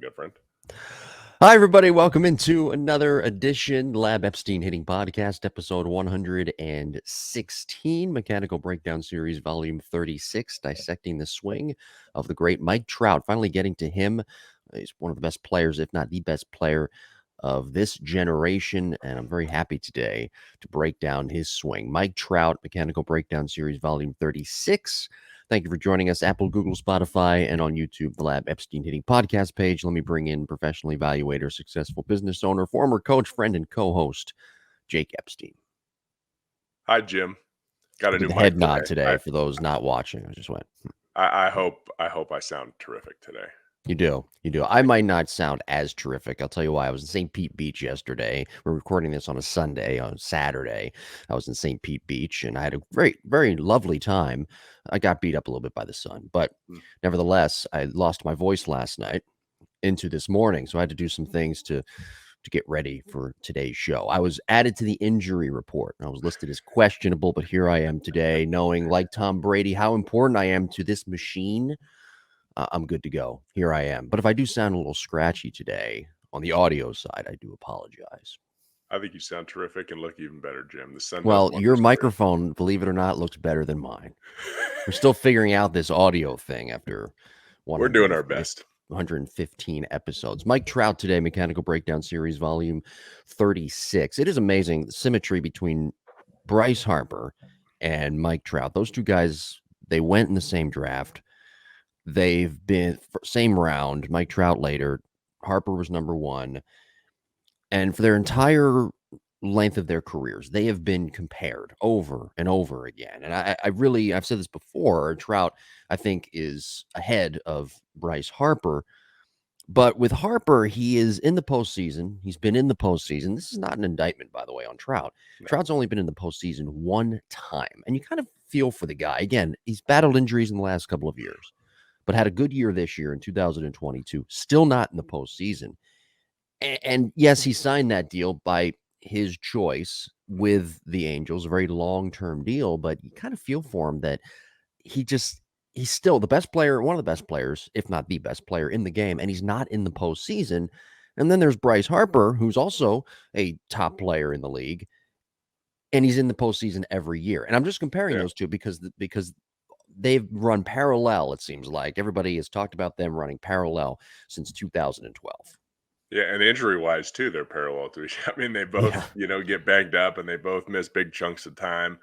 different. Hi, everybody. Welcome into another edition Lab Epstein Hitting Podcast, episode 116, Mechanical Breakdown Series, volume 36, dissecting the swing of the great Mike Trout. Finally getting to him. He's one of the best players, if not the best player of this generation, and I'm very happy today to break down his swing. Mike Trout, Mechanical Breakdown Series, volume 36. Thank you for joining us, Apple, Google, Spotify, and on YouTube, the Lab Epstein Hitting Podcast page. Let me bring in professional evaluator, successful business owner, former coach, friend, and co-host, Jake Epstein. Hi, Jim. Got a new The mic head nod today. today for those not watching. I just went. I hope I sound terrific today. You do. I might not sound as terrific. I'll tell you why. I was in St. Pete Beach yesterday. We're recording this on a Sunday. On Saturday, I was in St. Pete Beach, and I had a very, very lovely time. I got beat up a little bit by the sun, but nevertheless, I lost my voice last night into this morning, so I had to do some things to get ready for today's show. I was added to the injury report, and I was listed as questionable, but here I am today, knowing, like Tom Brady, how important I am to this machine. I'm good to go. Here I am. But if I do sound a little scratchy today on the audio side, I do apologize. I think you sound terrific and look even better, Jim. The sun. Well, your microphone, believe it or not, looks better than mine. We're still figuring out this audio thing after We're doing our best. 115 episodes. Mike Trout today, Mechanical Breakdown Series, volume 36. It is amazing the symmetry between Bryce Harper and Mike Trout. Those two guys, they went in the same draft. They've been same round. Mike Trout later. Harper was number one. And for their entire length of their careers, they have been compared over and over again. And I've said this before, Trout, I think, is ahead of Bryce Harper. But with Harper, he is in the postseason. He's been in the postseason. This is not an indictment, by the way, on Trout. No. Trout's only been in the postseason one time. And you kind of feel for the guy. Again, he's battled injuries in the last couple of years, but had a good year this year in 2022, still not in the postseason. And yes, he signed that deal by his choice with the Angels, a very long-term deal, but you kind of feel for him that he's still the best player, one of the best players, if not the best player in the game, and he's not in the postseason. And then there's Bryce Harper, who's also a top player in the league, and he's in the postseason every year. And I'm just comparing those two because they've run parallel, it seems like. Everybody has talked about them running parallel since 2012. Yeah, and injury-wise, too, they're parallel to each other. I mean, they both, get banged up, and they both miss big chunks of time.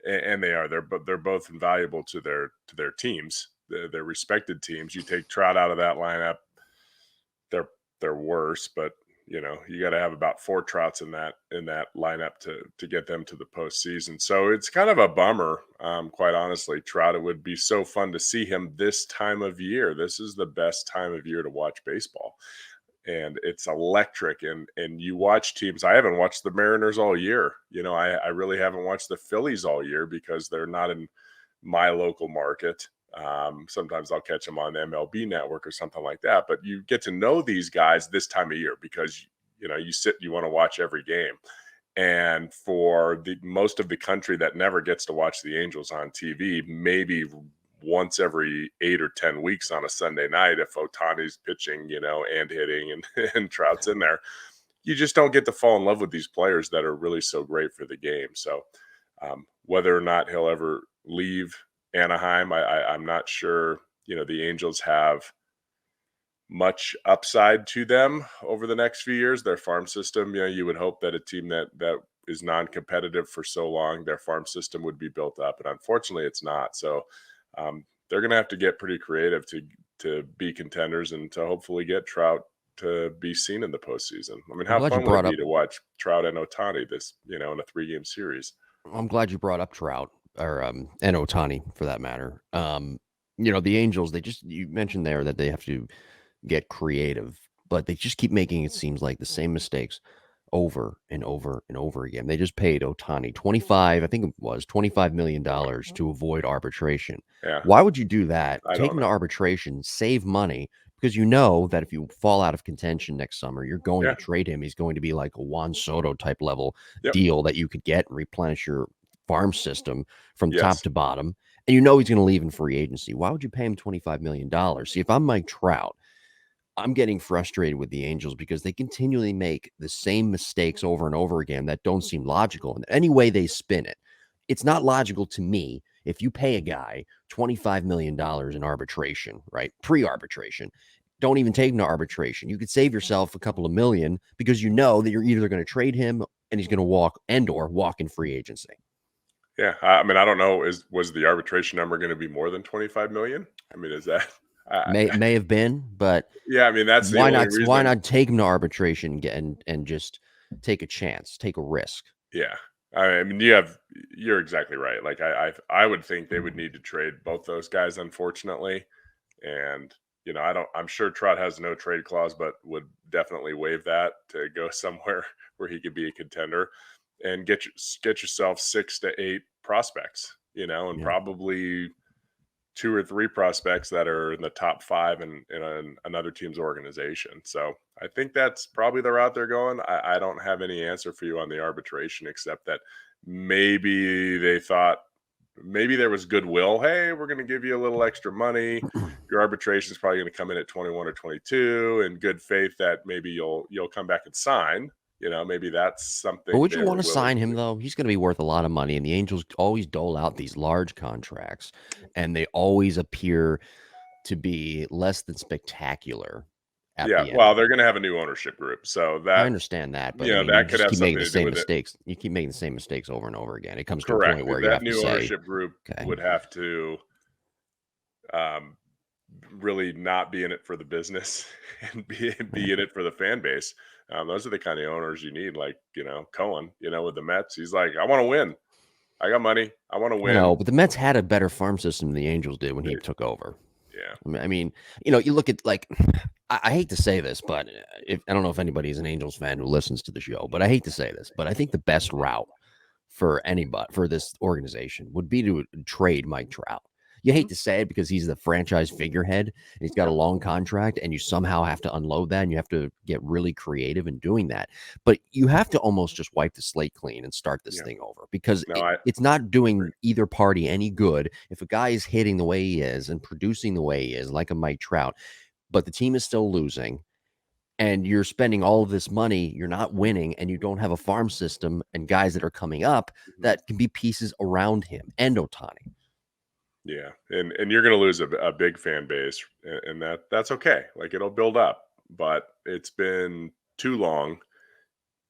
And they're both invaluable to their teams, their respected teams. You take Trout out of that lineup, they're worse, but you got to have about 4 Trouts in that lineup to get them to the postseason. So it's kind of a bummer, quite honestly. Trout, it would be so fun to see him this time of year. This is the best time of year to watch baseball, and it's electric. And you watch teams. I haven't watched the Mariners all year. I really haven't watched the Phillies all year because they're not in my local market. Sometimes I'll catch them on the MLB network or something like that. But you get to know these guys this time of year because, you want to watch every game. And for the most of the country that never gets to watch the Angels on TV, maybe once every 8 or 10 weeks on a Sunday night, if Ohtani's pitching, and hitting and Trout's in there, you just don't get to fall in love with these players that are really so great for the game. So whether or not he'll ever leave Anaheim, I'm not sure. The Angels have much upside to them over the next few years. Their farm system, you would hope that a team that is non-competitive for so long, their farm system would be built up, and unfortunately it's not. So they're going to have to get pretty creative to be contenders and to hopefully get Trout to be seen in the postseason. I mean, how fun would it be to watch Trout and Ohtani this, in a 3-game series? I'm glad you brought up Trout or and Ohtani for that matter. The Angels, you mentioned there that they have to get creative, but they just keep making it seems like the same mistakes over and over and over again. They just paid Ohtani $25 million to avoid arbitration. Yeah. Why would you do that? Take him to arbitration, save money, because you know that if you fall out of contention next summer, you're going to trade him. He's going to be like a Juan Soto type level deal that you could get and replenish your farm system from top to bottom. And he's going to leave in free agency. Why would you pay him $25 million? See, if I'm Mike Trout, I'm getting frustrated with the Angels because they continually make the same mistakes over and over again that don't seem logical in any way they spin it. It's not logical to me if you pay a guy $25 million in arbitration, right? Pre arbitration. Don't even take him to arbitration. You could save yourself a couple of million because you know that you're either going to trade him and he's going to walk or walk in free agency. Yeah, I mean, I don't know. Was the arbitration number going to be more than 25 million? I mean, is that? I, May have been, but yeah, I mean, that's the only why reason. not take him to arbitration and just take a chance, take a risk? Yeah, I mean, you're exactly right. Like, I would think they would need to trade both those guys, unfortunately, and I don't. I'm sure Trout has no trade clause, but would definitely waive that to go somewhere where he could be a contender and get yourself 6 to 8 prospects. And Yeah. probably 2 or 3 prospects that are in the top 5 in another team's organization. So I think that's probably the route they're going. I don't have any answer for you on the arbitration except that maybe they thought maybe there was goodwill. Hey, we're going to give you a little extra money. Your arbitration is probably going to come in at 21 or 22 in good faith that maybe you'll come back and sign. Maybe that's But something would you they want were to willing sign him to. though? He's going to be worth a lot of money, and the Angels always dole out these large contracts, and they always appear to be less than spectacular at Yeah, the end well, of they're it. going to have a new ownership group, so I that understand that, but I mean, you that could just have keep making something the to do same with it. mistakes. You keep making the same mistakes over and over again. It comes to a point Correct. where you That have to new say, ownership group okay, would have to um, really not be in it for the business and be right. in it for the fan base. Those are the kind of owners you need, like Cohen. With the Mets, he's like, I want to win. I got money. I want to I know, win. but the Mets had a better farm system than the Angels did when he They, took over. yeah, I mean, you look at like, I hate to say this, but if I don't know if anybody is an Angels fan who listens to the show, but I hate to say this, but I think the best route for anybody for this organization would be to trade Mike Trout. You hate hmm to say it because he's the franchise figurehead and he's got a yeah, long contract, and you somehow have to unload that and you have to get really creative in doing that. But you have to almost just wipe the slate clean and start this yeah. thing over because No, I it's not agree. doing either party any good if a guy is hitting the way he is and producing the way he is, like a Mike Trout, but the team is still losing and you're spending all of this money, you're not winning, and you don't have a farm system and guys that are coming up Mhm. that can be pieces around him and Otani. Yeah, and you're going to lose a big fan base, and that's okay. Like it'll build up, but it's been too long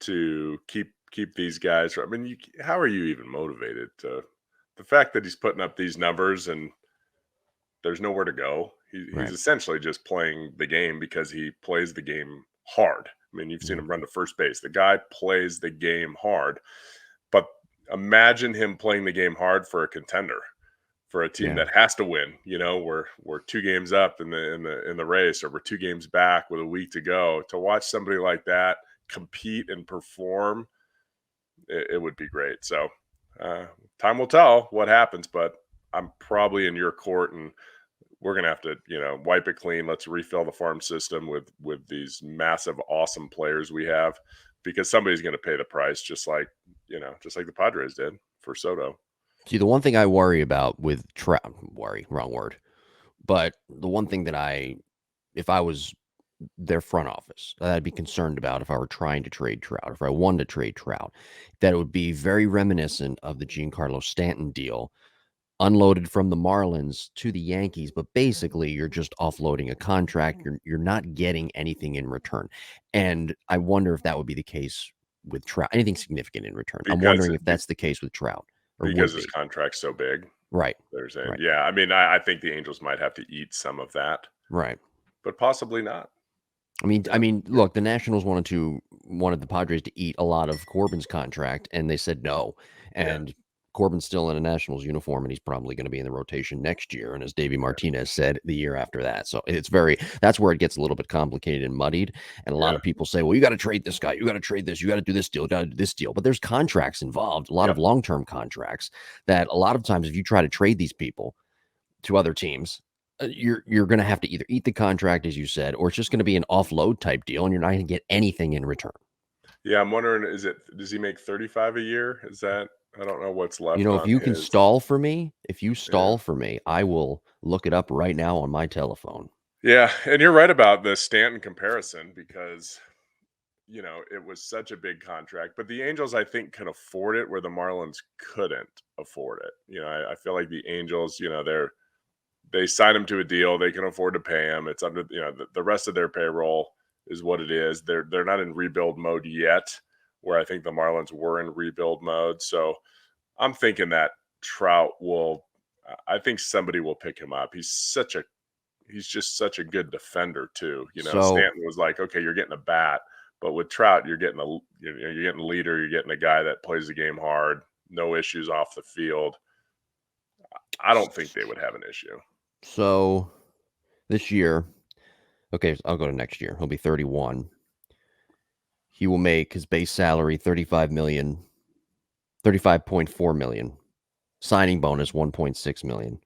to keep these guys. I mean, how are you even motivated to the fact that he's putting up these numbers and there's nowhere to go? He's Right. essentially just playing the game because he plays the game hard. I mean, you've seen Yeah. him run to first base. The guy plays the game hard, but imagine him playing the game hard for a contender, for a team Yeah. that has to win. We're 2 games up in the race, or we're 2 games back with a week to go. To watch somebody like that compete and perform, it would be great. So uh, time will tell what happens, but I'm probably in your court, and we're gonna have to wipe it clean. Let's refill the farm system with these massive, awesome players we have, because somebody's gonna pay the price, just like the Padres did for Soto. See, the one thing I worry about with Trout, worry, wrong word, but the one thing that if I was their front office, that I'd be concerned about if I were trying to trade Trout, if I wanted to trade Trout, that it would be very reminiscent of the Giancarlo Stanton deal unloaded from the Marlins to the Yankees, but basically you're just offloading a contract. You're not getting anything in return. And I wonder if that would be the case with Trout, anything significant in return. I'm because wondering if that's the case with Trout or would because his be. contract's so big. Right. They're saying, Right. yeah. I mean, I think the Angels might have to eat some of that, Right. but possibly not. I mean, Yeah, look, the Nationals wanted the Padres to eat a lot of Corbin's contract, and they said no. yeah, And Corbin's still in a Nationals uniform, and he's probably going to be in the rotation next year. And as Davey yeah, Martinez said, the year after that. So that's where it gets a little bit complicated and muddied. And a lot yeah, of people say, well, you got to trade this guy, you got to trade this, you got to do this deal, you got to do this deal. But there's contracts involved, a lot of yep, long-term contracts that a lot of times, if you try to trade these people to other teams, you're going to have to either eat the contract, as you said, or it's just going to be an offload type deal, and you're not going to get anything in return. yeah. I'm wondering, does he make 35 a year? Is that I don't know what's left If on you can his. stall for me, if you Yeah, stall for me, I will look it up right now on my telephone. Yeah, and you're right about the Stanton comparison because it was such a big contract, but the Angels, I think, can afford it where the Marlins couldn't afford it. I feel like the Angels, they sign him to a deal, they can afford to pay him. It's under, the rest of their payroll is what it is. They're not in rebuild mode yet, where I think the Marlins were in rebuild mode. So I'm thinking that Trout will. I think somebody will pick him up. He's just such a good defender too. So Stanton was like, okay, you're getting a bat, but with Trout, you're getting a leader, you're getting a guy that plays the game hard, no issues off the field. I don't think they would have an issue. so this year, okay, so I'll go to next year. He'll be 31. He will make his base salary 35 million, 35.4 million. Signing bonus 1.6 million.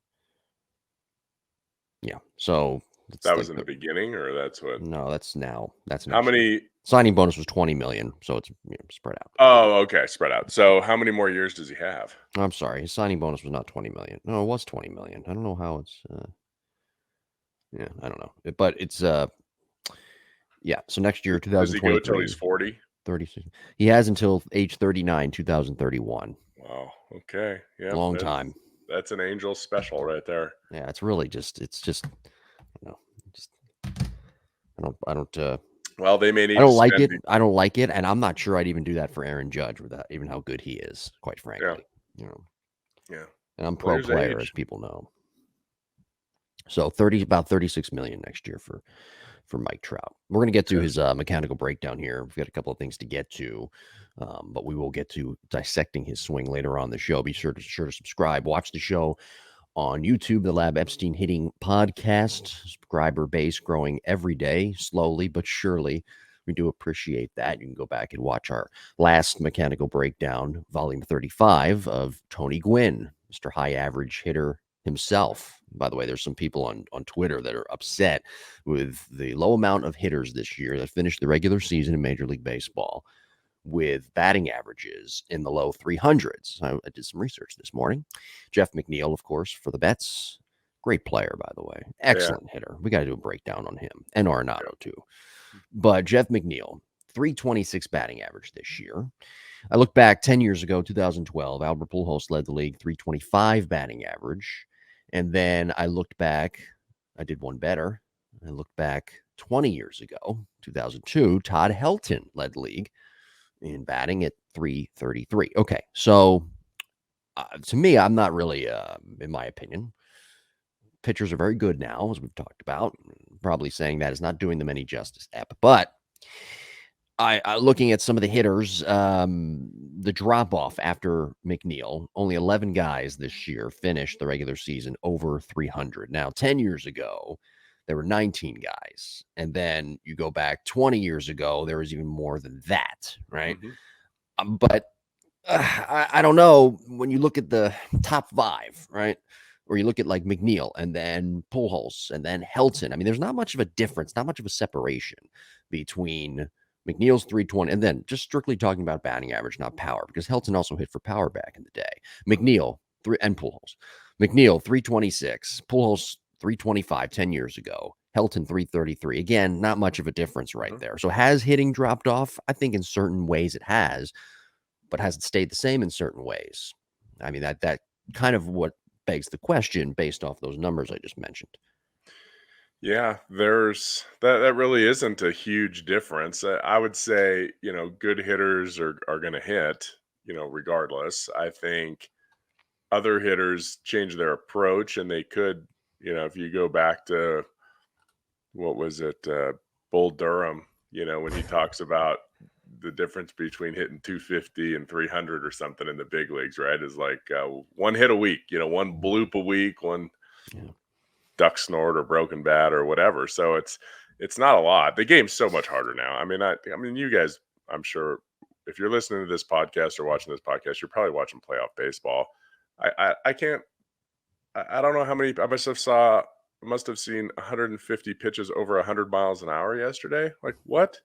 Yeah. So it's That like was in the beginning, or that's what? no, that's now. That's How next year. many? Signing bonus was 20 million, so it's spread out. Oh, okay, spread out. So how many more years does he have? I'm sorry, his signing bonus was not 20 million. No, it was 20 million. I don't know how it's yeah, I don't know. But it's yeah, so next year Does he go till 2023, he's 40? 36. He has until age 39, 2031. Wow. Okay. Yep. Long That's time. that's an Angel special right there. Yeah, it's just you know, just Well, they may I need to don't like spend. it. I don't like it, and I'm not sure I'd even do that for Aaron Judge with that, even how good he is, quite Yeah. frankly. You know, Yeah. and I'm Well, pro there's player, as age. people know. So 30, about 36 million next year for Mike Trout. We're gonna get to Okay. his mechanical breakdown here. We've got a couple of things to get to, but we will get to dissecting his swing later on the show. Be sure to subscribe. Watch the show on YouTube, the Lab Epstein Hitting Podcast. Subscriber base growing every day, slowly but surely. We do appreciate that. You can go back and watch our last mechanical breakdown, volume 35 of Tony Gwynn, Mr. High Average Hitter himself. By the way, there's some people on Twitter that are upset with the low amount of hitters this year that finished the regular season in Major League Baseball with batting averages in the low 300s. I did some research this morning. Jeff McNeil, of course, for the Mets. Great player, by the way. Yeah. Excellent hitter. We got to do a breakdown on him and Yeah. Arenado, too. But Jeff McNeil, 326 batting average this year. I look back 10 years ago, 2012, Albert Pujols led the league, 325 batting average. And then I looked back, I did one better. I looked back 20 years ago, 2002, Todd Helton led the league in batting at 333. Okay, so to me, I'm not really, in my opinion, pitchers are very good now, as we've talked about. Probably saying that is not doing them any justice, but I looking at some of the hitters, the drop off after McNeil, only 11 guys this year finished the regular season over 300. Now, 10 years ago, there were 19 guys. And then you go back 20 years ago, there was even more than that, right? Hmm. But I don't know. When you look at the top five, right? Or you look at like McNeil and then Pujols and then Helton. I mean, there's not much of a difference, not much of a separation between McNeil's 320 and then just strictly talking about batting average, not power, because Helton also hit for power back in the day. McNeil and Pujols. McNeil 326, Pujols 325 10 years ago. Helton 333. Again, not much of a difference right Hmm. there. So has hitting dropped off? I think in certain ways it has, but has it stayed the same in certain ways? I mean, that kind of what begs the question based off those numbers I just mentioned. Yeah, there's that really isn't a huge difference. I would say, good hitters are going to hit, regardless. I think other hitters change their approach and they could, if you go back to what was it, Bull Durham, when he talks about the difference between hitting 250 and 300 or something in the big leagues, right? Is like one hit a week, one bloop a week, one Yeah. duck snort or broken bat or whatever. So it's not a lot. The game's so much harder now. I mean, you guys, I'm sure if you're listening to this podcast or watching this podcast, you're probably watching playoff baseball. I can't. I don't know how many. Must have seen 150 pitches over 100 miles an hour yesterday. Like what? Yeah.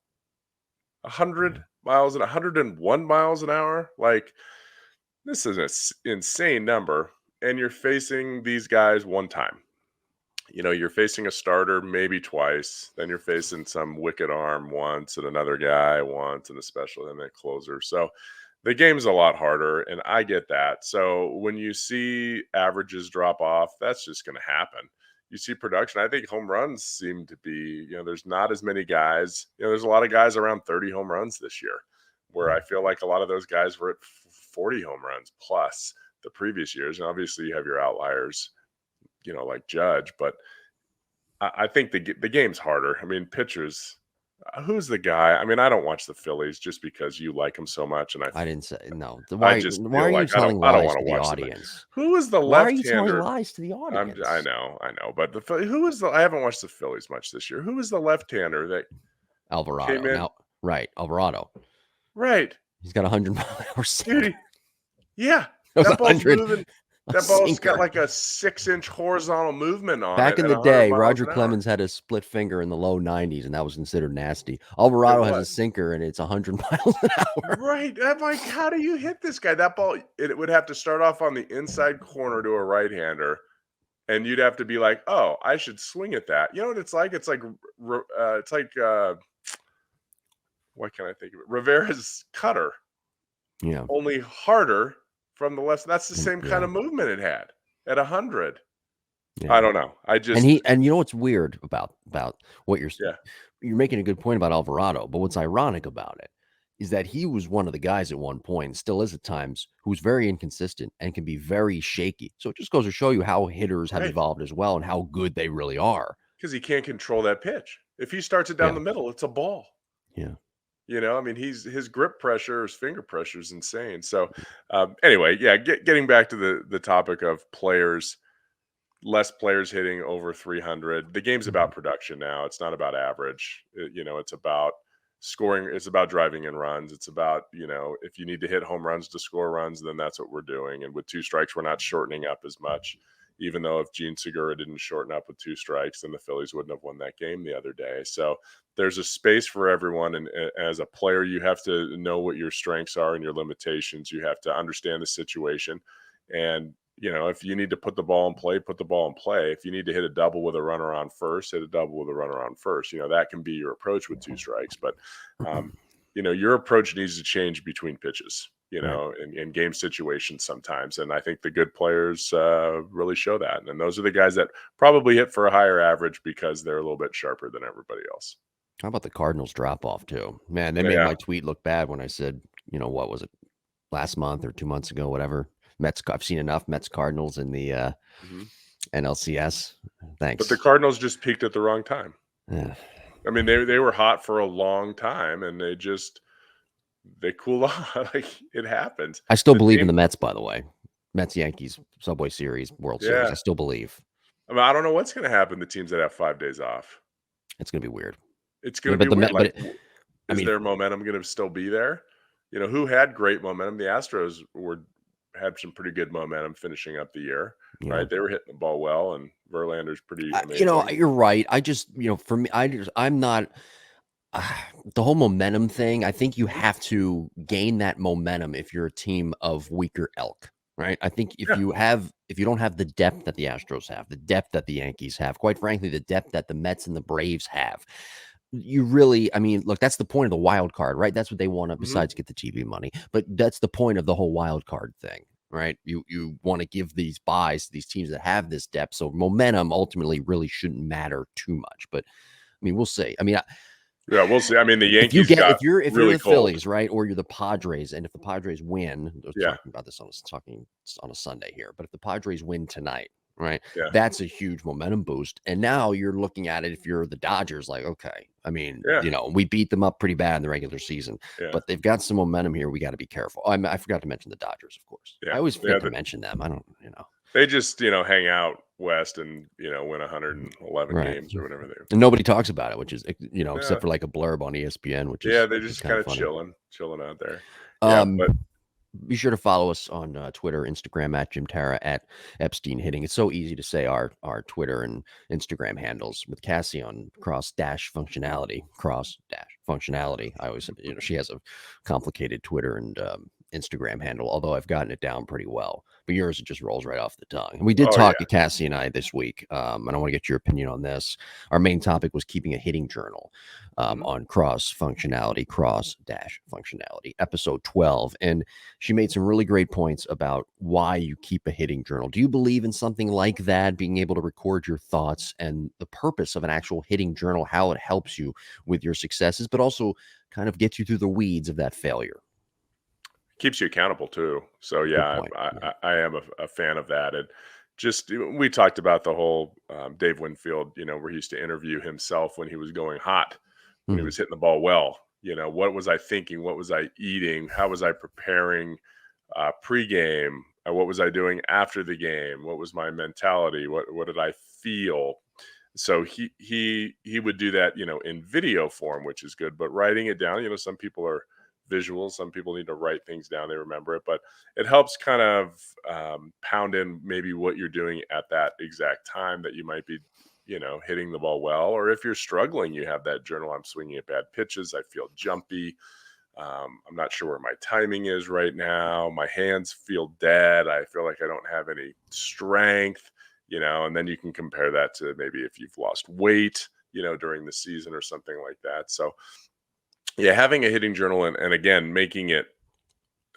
100 miles and 101 miles an hour? Like this is an insane number. And you're facing these guys one time. you're facing a starter maybe twice, then you're facing some wicked arm once and another guy once and a special and then a closer. So the game's a lot harder, and I get that. So when you see averages drop off, that's just going to happen. You see production. I think home runs seem to be, there's not as many guys. There's a lot of guys around 30 home runs this year, where I feel like a lot of those guys were at 40 home runs plus the previous years. And obviously, you have your outliers, like Judge, but I think the game's harder. I mean, pitchers. Who's the guy? I mean, I don't watch the Phillies just because you like them so much, and I didn't say no. I Why? just Why are feel you like telling I don't lies want to to the watch them. audience? Who is the Why are you telling left-hander? lies to the audience? I know, but who is the? I haven't watched the Phillies much this year. Who is the left-hander that Alvarado. came in? Now, right, Alvarado. Right, He's got 100-mile-an-hour sinker. dude. Yeah, It was that ball's 100. moving. A That ball's sinker. got like a 6-inch horizontal movement on Back it in at the 100 day, miles Roger an hour. Clemens had a split finger in the low 90s, and that was considered nasty. Alvarado has a sinker, and it's 100 miles an hour. Right. I'm like, how do you hit this guy? That ball, it would have to start off on the inside corner to a right-hander, and you'd have to be like, oh, I should swing at that. You know what it's like? It's like, what can I think of it? Rivera's cutter, Yeah. only harder from the left. That's the same kind Yeah. of movement it had at 100. Yeah. I don't know. And you know what's weird about what you're Yeah. you're making a good point about Alvarado, but what's ironic about it is that he was one of the guys at one point, and still is at times, who's very inconsistent and can be very shaky. So it just goes to show you how hitters have Right. evolved as well and how good they really are. Because he can't control that pitch. If he starts it down the middle, it's a ball. Yeah. I mean, his grip pressure, his finger pressure is insane. So, anyway, yeah, getting back to the topic of players, less players hitting over 300. The game's about production now. It's not about average. It's about scoring. It's about driving in runs. It's about, if you need to hit home runs to score runs, then that's what we're doing. And with 2 strikes, we're not shortening up as much. Even though if Gene Segura didn't shorten up with 2 strikes, then the Phillies wouldn't have won that game the other day. So there's a space for everyone. And as a player, you have to know what your strengths are and your limitations. You have to understand the situation. And, if you need to put the ball in play, put the ball in play. If you need to hit a double with a runner on first, hit a double with a runner on first. That can be your approach with 2 strikes. But, your approach needs to change between pitches. In game situations sometimes. And I think the good players really show that. And those are the guys that probably hit for a higher average because they're a little bit sharper than everybody else. How about the Cardinals drop off too? Man, they made my tweet look bad when I said, what was it, last month or 2 months ago, whatever. Mets, I've seen enough Mets Cardinals in the NLCS. Thanks. But the Cardinals just peaked at the wrong time. Yeah. I mean, they were hot for a long time, and they cool off. Like, it happens. I still believe in the Mets, by the way. Mets Yankees Subway Series, World Series. I still believe. I mean, I don't know what's going to happen to teams that have 5 days off. It's going to be weird. It's going to be weird. Is their momentum going to still be there? Who had great momentum? The Astros had some pretty good momentum finishing up the year, right? They were hitting the ball well, and Verlander's pretty amazing. You're right. I just, for me, I'm not the whole momentum thing. I think you have to gain that momentum if you're a team of weaker elk, right? I think if you don't have the depth that the Astros have, the depth that the Yankees have, quite frankly, the depth that the Mets and the Braves have, you really, look, that's the point of the wild card, right? That's what they want to, besides get the TV money. But that's the point of the whole wild card thing, right? You want to give these buys to these teams that have this depth. So momentum ultimately really shouldn't matter too much. But we'll see. Yeah, we'll see. I mean, the Yankees if you're really the Phillies, right, or you're the Padres, and if the Padres win, talking about this on a Sunday here, but if the Padres win tonight, right, that's a huge momentum boost. And now you're looking at it, if you're the Dodgers, like, okay, we beat them up pretty bad in the regular season, but they've got some momentum here. We got to be careful. I forgot to mention the Dodgers, of course. I always forget to mention them. I don't, They just, hang out west and, win 111 games or whatever they are. And nobody talks about it, which is, except for like a blurb on ESPN, which is they're just kind of chilling out there. But be sure to follow us on Twitter, Instagram at Jim Tara, at Epstein Hitting. It's so easy to say our Twitter and Instagram handles with Cassie on cross dash functionality. I always, she has a complicated Twitter and Instagram handle, although I've gotten it down pretty well. But yours, it just rolls right off the tongue. And we did Oh talk, yeah. Cassie and I, this week, and I want to get your opinion on this. Our main topic was keeping a hitting journal Mhm. on cross dash functionality, episode 12. And she made some really great points about why you keep a hitting journal. Do you believe in something like that, being able to record your thoughts and the purpose of an actual hitting journal, how it helps you with your successes, but also kind of gets you through the weeds of that failure? Keeps you accountable too. So Good yeah, point. I, Yeah. I, I am a fan of that. And just we talked about the whole Dave Winfield, where he used to interview himself when he was going hot, when he Mhm. was hitting the ball well. What was I thinking? What was I eating? How was I preparing pregame? What was I doing after the game? What was my mentality? What did I feel? So he would do that, in video form, which is good. But writing it down, some people are visual, some people need to write things down, they remember it. But it helps kind of pound in maybe what you're doing at that exact time that you might be, hitting the ball well. Or if you're struggling, you have that journal. I'm swinging at bad pitches. I feel jumpy. I'm not sure where my timing is right now. My hands feel dead. I feel like I don't have any strength, and then you can compare that to maybe if you've lost weight, during the season or something like that. So, yeah, having a hitting journal and again, making it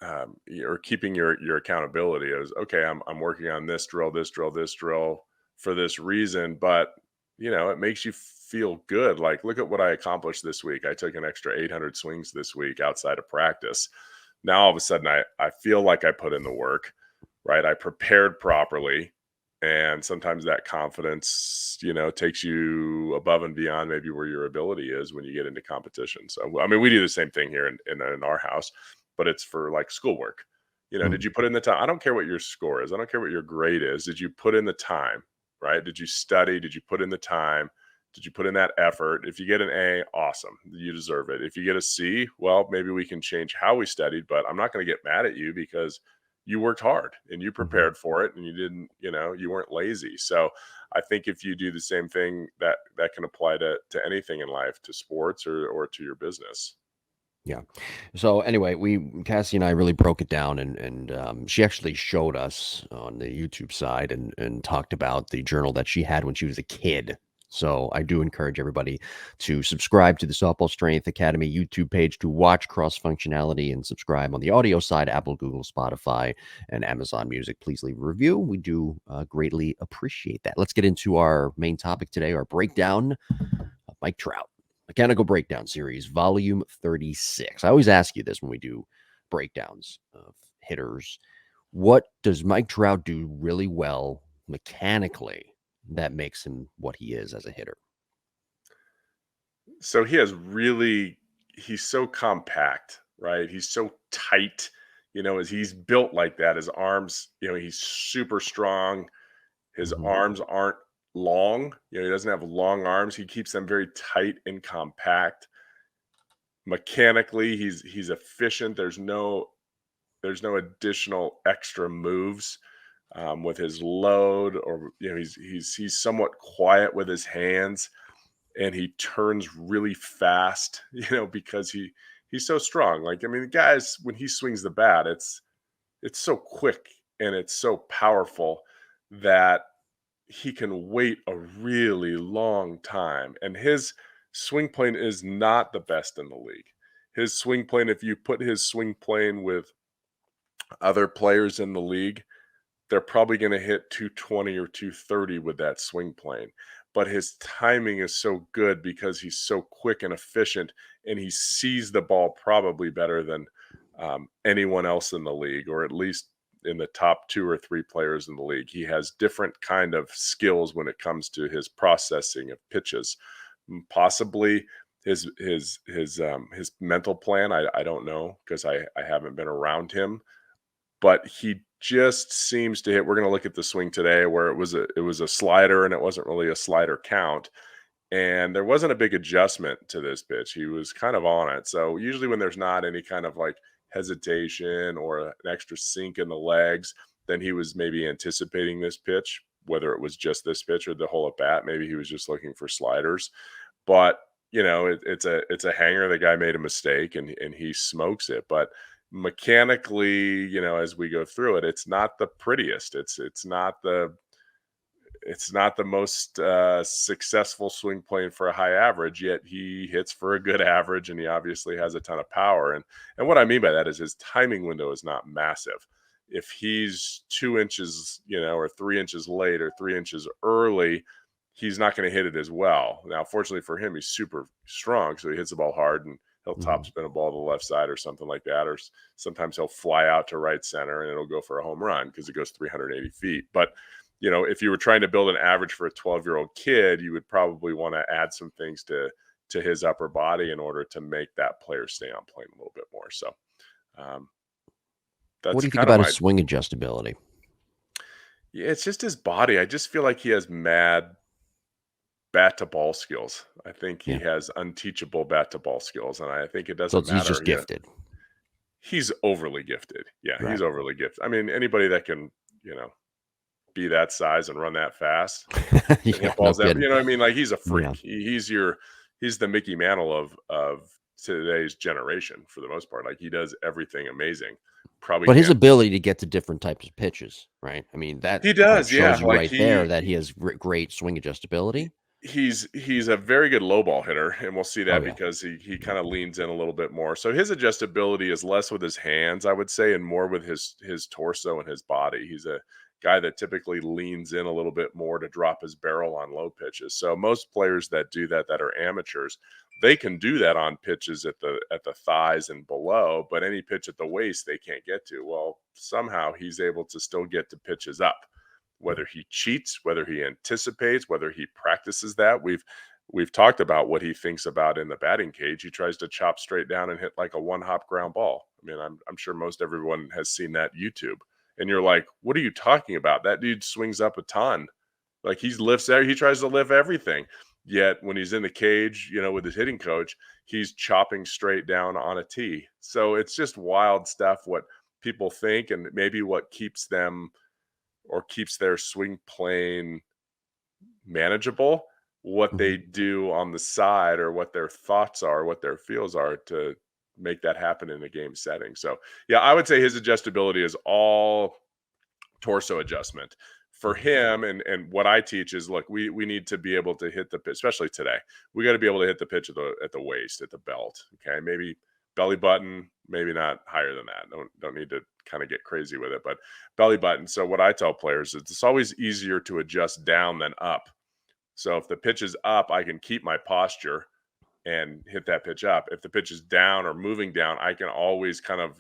or keeping your accountability is okay. I'm working on this drill for this reason, but it makes you feel good. Like, look at what I accomplished this week. I took an extra 800 swings this week outside of practice. Now all of a sudden, I feel like I put in the work, right? I prepared properly, and sometimes that confidence, takes you above and beyond maybe where your ability is when you get into competition. So, I mean, we do the same thing here in our house, but it's for like schoolwork. Did Mhm. you put in the time? I don't care what your score is. I don't care what your grade is. Did you put in the time, right? Did you study? Did you put in the time? Did you put in that effort? If you get an A, awesome. You deserve it. If you get a C, well, maybe we can change how we studied, but I'm not going to get mad at you because you worked hard and you Mhm. prepared for it and you didn't, you weren't lazy. So I think if you do the same thing, that can apply to anything in life, to sports or to your business. Yeah. So anyway, we Cassie and I really broke it down, and she actually showed us on the YouTube side and talked about the journal that she had when she was a kid. So I do encourage everybody to subscribe to the Softball Strength Academy YouTube page to watch cross functionality and subscribe on the audio side, Apple, Google, Spotify, and Amazon Music. Please leave a review. We do greatly appreciate that. Let's get into our main topic today, our breakdown of Mike Trout. Mechanical Breakdown Series, Volume 36. I always ask you this when we do breakdowns of hitters. What does Mike Trout do really well mechanically that makes him what he is as a hitter? So he's so compact, right? He's so tight, as he's built like that. His arms, he's super strong. His Mhm. arms aren't long, he doesn't have long arms. He keeps them very tight and compact. Mechanically, he's efficient. There's no additional extra moves with his load, or he's somewhat quiet with his hands, and he turns really fast, because he's so strong. Like, I mean, the guys, when he swings the bat, it's so quick and it's so powerful that he can wait a really long time. And his swing plane is not the best in the league. His swing plane, if you put his swing plane with other players in the league, they're probably going to hit 220 or 230 with that swing plane. But his timing is so good because he's so quick and efficient, and he sees the ball probably better than anyone else in the league, or at least in the top two or three players in the league. He has different kind of skills when it comes to his processing of pitches. Possibly his mental plan. I don't know because I haven't been around him, but he just seems to hit. We're going to look at the swing today where it was a slider and it wasn't really a slider count, and there wasn't a big adjustment to this pitch. He was kind of on it. So usually when there's not any kind of like hesitation or an extra sink in the legs, then he was maybe anticipating this pitch, whether it was just this pitch or the whole at bat. Maybe he was just looking for sliders. But it's a hanger. The guy made a mistake and he smokes it. But mechanically, as we go through it, it's not the prettiest. It's not the most successful swing plane for a high average, yet he hits for a good average, and he obviously has a ton of power. And what I mean by that is his timing window is not massive. If he's 2 inches, or 3 inches late or 3 inches early, he's not going to hit it as well. Now, fortunately for him, he's super strong, so he hits the ball hard, and he'll top spin a ball to the left side or something like that. Or sometimes he'll fly out to right center and it'll go for a home run because it goes 380 feet. But if you were trying to build an average for a 12-year-old kid, you would probably want to add some things to his upper body in order to make that player stay on plane a little bit more. So What that's do you think kind of about my. his swing adjustability? Yeah, it's just his body. I just feel like he has mad bat to ball skills. I think he Yeah. has unteachable bat to ball skills, and I think it So doesn't he's matter. just gifted. He's overly gifted. Yeah, Right. he's overly gifted. I mean, anybody that can, be that size and run that fast and Yeah, hit no balls that, kidding. what I mean? Like, he's a Yeah. freak. He's the Mickey Mantle of today's generation for the most part. Like, he does everything amazing. Probably But his can't. ability to get to different types of pitches, right? I mean, that He kind of does, yeah. shows you Like right there that he has great swing adjustability. he's a very good low ball hitter, and we'll see Oh that yeah. because he kind of leans in a little bit more. So his adjustability is less with his hands, I would say, and more with his torso and his body. He's a guy that typically leans in a little bit more to drop his barrel on low pitches. So most players that do that are amateurs, they can do that on pitches at the thighs and below, but any pitch at the waist they can't get to. Well, somehow he's able to still get to pitches up, whether he cheats, whether he anticipates, whether he practices that. We've talked about what he thinks about in the batting cage. He tries to chop straight down and hit like a one hop ground ball. I mean, I'm sure most everyone has seen that YouTube. And you're like, what are you talking about? That dude swings up a ton. Like, he tries to lift everything. Yet when he's in the cage, with his hitting coach, he's chopping straight down on a tee. So it's just wild stuff what people think, and maybe what keeps them or keeps their swing plane manageable, what they Mhm. do on the side or what their thoughts are, what their feels are to make that happen in a game setting. So, yeah, I would say his adjustability is all torso adjustment for Mhm. him. And what I teach is, look, we need to be able to hit the pitch, especially today. We got to be able to hit the pitch at the waist, at the belt. Okay, maybe belly button, maybe not higher than that. Don't need to kind of get crazy with it, but belly button. So what I tell players is it's always easier to adjust down than up. So if the pitch is up, I can keep my posture and hit that pitch up. If the pitch is down or moving down, I can always kind of,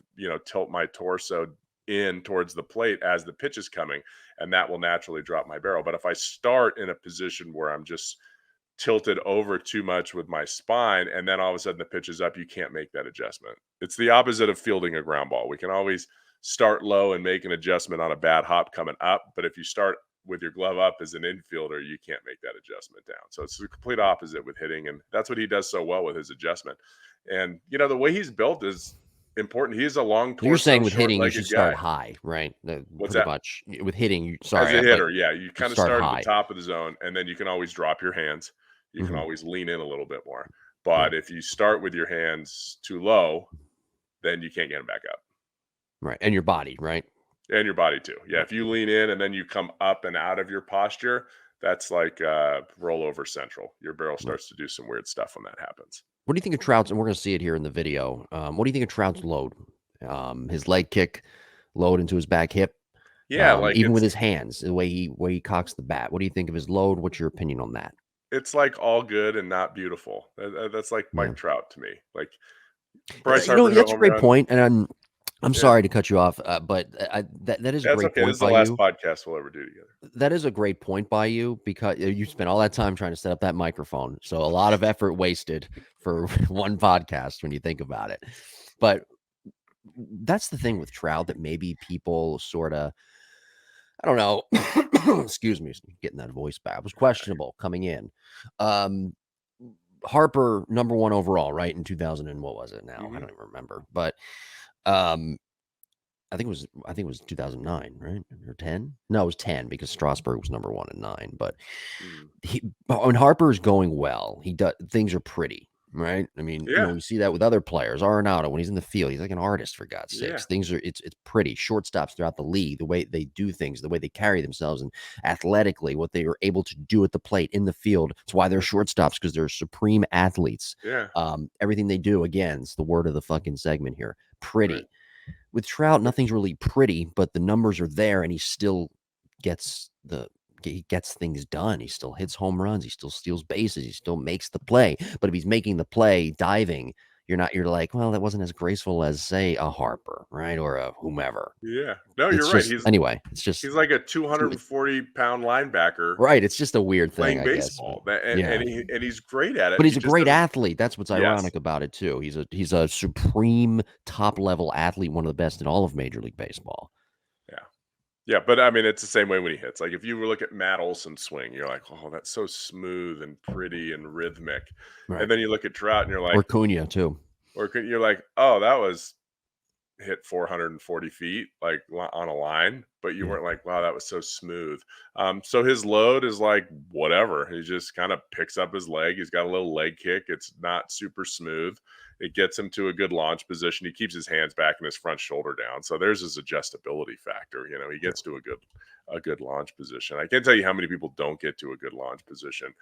tilt my torso in towards the plate as the pitch is coming, and that will naturally drop my barrel. But if I start in a position where I'm just tilted over too much with my spine and then all of a sudden the pitch is up, you can't make that adjustment. It's the opposite of fielding a ground ball. We can always start low and make an adjustment on a bad hop coming up, but if you start with your glove up as an infielder, you can't make that adjustment down. So it's the complete opposite with hitting, and that's what he does so well with his adjustment. And the way he's built is important. He's a long So you're torso, saying with hitting, you should short-legged start guy. high, right? What's Pretty that? much with hitting. As Sorry, a but hitter, yeah, you you kind of start start at the high. top of the zone, and then you can always drop your hands. You can Hmm. always lean in a little bit more. Yeah, But if you start with your hands too low, then you can't get them back up. right. And your body, right? And your body too. Yeah, Right. if you lean in and then you come up and out of your posture, that's like rollover central. Your barrel Right. starts to do some weird stuff when that happens. What do you think of Trout's? And we're going to see it here in the video. What do you think of Trout's load? His leg kick, load into his back hip, Yeah, like even with it's his hands, the way he cocks the bat. What do you think of his load? What's your opinion on that? it's like all good and not beautiful. That's like Yeah. Mike Trout to me. Like Bryce You know, Harper hit a that's a home great run. point, and I'm Yeah, sorry to cut you off, but that is a that's great okay. This point is the by last you. podcast we'll ever do together. That is a great point by you because you spent all that time trying to set up that microphone. So a lot of effort wasted for one podcast when you think about it. But that's the thing with Trout that maybe people sort of, I don't know, excuse me, getting that voice back. It was questionable coming in. Um, Harper, number one overall, right? In 2000, and what was it now? I Hmm. don't even remember. But um, I think it was 2009, right? Or 10? No, it was 10 because Strasburg was number one and 9. But Mm. when Harper is going well, he does things are pretty. right? I mean, Yeah. we see that with other players. Arenado, when he's in the field, he's like an artist for God's Yeah. sakes. Things are it's pretty. Shortstops throughout the league, the way they do things, the way they carry themselves, and athletically, what they are able to do at the plate in the field. It's why they're shortstops because they're supreme athletes. Yeah. Everything they do, again, it's the word of the fucking segment here. Right. Pretty. With Trout, nothing's really pretty, but the numbers are there, and he still gets he gets things done. He still hits home runs. He still steals bases. He still makes the play. But if he's making the play diving, you're like, well, that wasn't as graceful as, say, a Harper, right? Or a whomever. Yeah. No, you're It's right. just anyway, it's just He's like a it's- 240-pound linebacker right. It's just a weird thing, playing I guess. baseball. That Yeah. and he's great at it. But He he's a just great doesn't. athlete. That's what's Yes. ironic about it too. He's a supreme top level athlete, one of the best in all of Major League Baseball. Yeah. Yeah, but I mean, it's the same way when he hits. Like if you look at Matt Olson's swing, you're like, "Oh, that's so smooth and pretty and rhythmic." Right. And then you look at Trout and you're Or like, Cunha too. you're like, "Oh, that was hit 440 feet like on a line," but you Yeah. weren't like, "Wow, that was so smooth." So his load is like whatever. He just kind of picks up his leg. He's got a little leg kick. It's not super smooth. It gets him to a good launch position. He keeps his hands back and his front shoulder down. So there's his adjustability factor. He Yeah. gets to a good launch position. I can't tell you how many people don't get to a good launch position,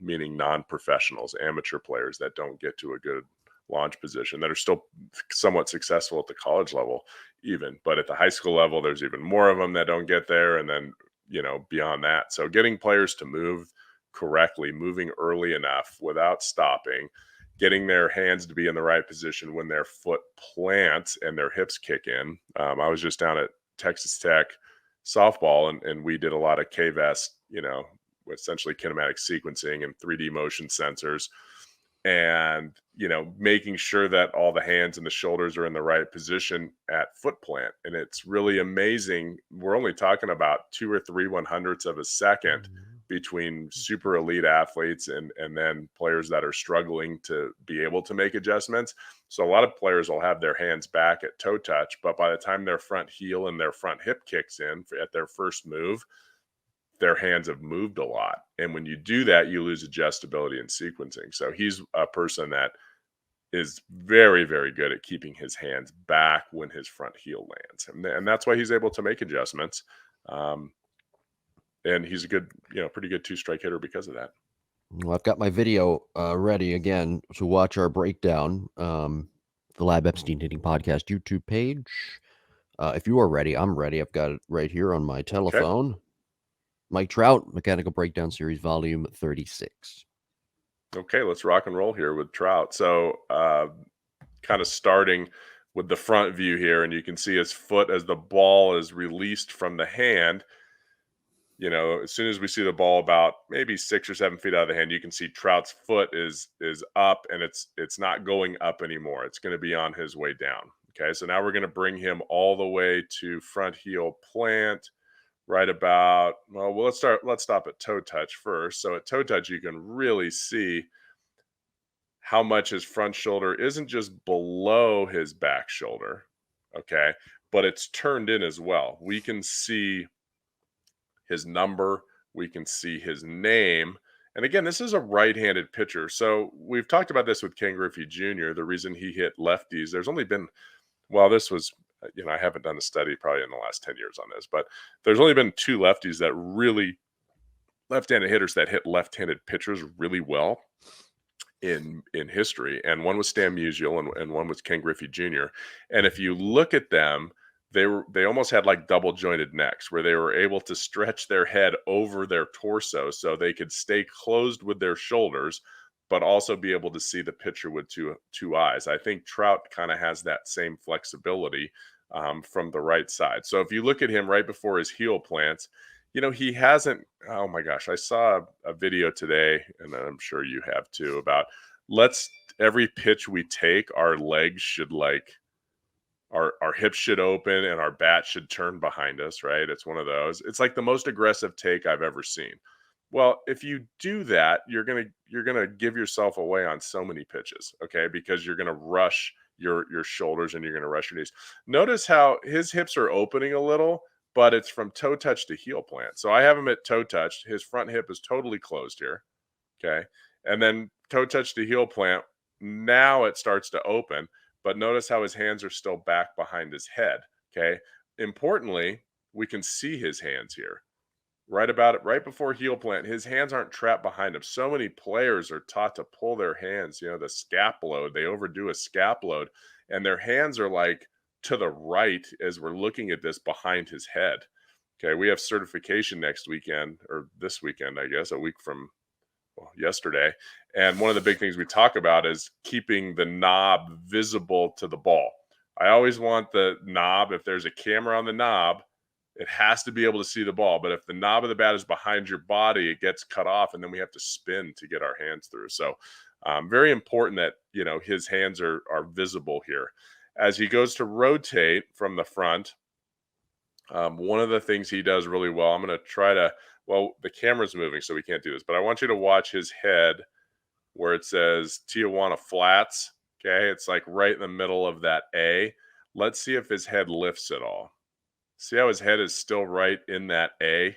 meaning non-professionals, amateur players that don't get to a good launch position that are still somewhat successful at the college level even, but at the high school level there's even more of them that don't get there, and then beyond that. So getting players to move correctly, moving early enough without stopping, getting their hands to be in the right position when their foot plants and their hips kick in. I was just down at Texas Tech softball, and we did a lot of KVest, essentially kinematic sequencing and 3D motion sensors, and making sure that all the hands and the shoulders are in the right position at foot plant. And it's really amazing. We're only talking about 2 or 3 100ths of a second between super elite athletes and then players that are struggling to be able to make adjustments. So a lot of players will have their hands back at toe touch, but by the time their front heel and their front hip kicks in at their first move, their hands have moved a lot. And when you do that, you lose adjustability and sequencing. So he's a person that is very, very good at keeping his hands back when his front heel lands. And that's why he's able to make adjustments. Um, and he's a good, pretty good two-strike hitter because of that. Well, I've got my video ready again to watch our breakdown. The Lab Epstein Hitting Podcast YouTube page. If you are ready, I'm ready. I've got it right here on my Okay. telephone. Mike Trout, Mechanical Breakdown Series, Volume 36. Okay, let's rock and roll here with Trout. So kind of starting with the front view here, and you can see his foot as the ball is released from the hand. As soon as we see the ball about maybe 6 or 7 feet out of the hand, you can see Trout's foot is up, and it's not going up anymore. It's going to be on his way down. Okay, so now we're going to bring him all the way to front heel plant, right about let's stop at toe touch first. So at toe touch, you can really see how much his front shoulder isn't just below his back shoulder, okay, but it's turned in as well. We can see his number, we can see his name. And again, this is a right-handed pitcher. So we've talked about this with Ken Griffey Jr. The reason he hit lefties, there's only been, this was, I haven't done a study probably in the last 10 years on this, but there's only been 2 lefties that really, left-handed hitters that hit left-handed pitchers really well in history. And one was Stan Musial and one was Ken Griffey Jr. And if you look at them, they almost had like double jointed necks where they were able to stretch their head over their torso so they could stay closed with their shoulders, but also be able to see the pitcher with two eyes. I think Trout kind of has that same flexibility from the right side. So if you look at him right before his heel plants, he hasn't. Oh my gosh, I saw a video today, and I'm sure you have too, about every pitch we take, our legs should our hips should open and our bat should turn behind us, right? It's one of those. It's like the most aggressive take I've ever seen. Well, if you do that, you're gonna give yourself away on so many pitches, okay? Because you're gonna rush your shoulders and you're gonna rush your knees. Notice how his hips are opening a little, but it's from toe touch to heel plant. So I have him at toe touch. His front hip is totally closed here, okay? And then toe touch to heel plant. Now it starts to open, but notice how his hands are still back behind his head. Okay. Importantly, we can see his hands here. Right before heel plant, his hands aren't trapped behind him. So many players are taught to pull their hands, the scap load. They overdo a scap load, and their hands are like to the right as we're looking at this behind his head. Okay, we have certification next weekend, or this weekend, I guess, a week from yesterday. And one of the big things we talk about is keeping the knob visible to the ball. I always want the knob, if there's a camera on the knob, it has to be able to see the ball. But if the knob of the bat is behind your body, it gets cut off, and then we have to spin to get our hands through. So, very important that his hands are visible here. As he goes to rotate from the front, one of the things he does really well. I'm going to try to. Well, the camera's moving, so we can't do this. But I want you to watch his head where it says Tijuana Flats. Okay, it's like right in the middle of that A. Let's see if his head lifts at all. See how his head is still right in that A?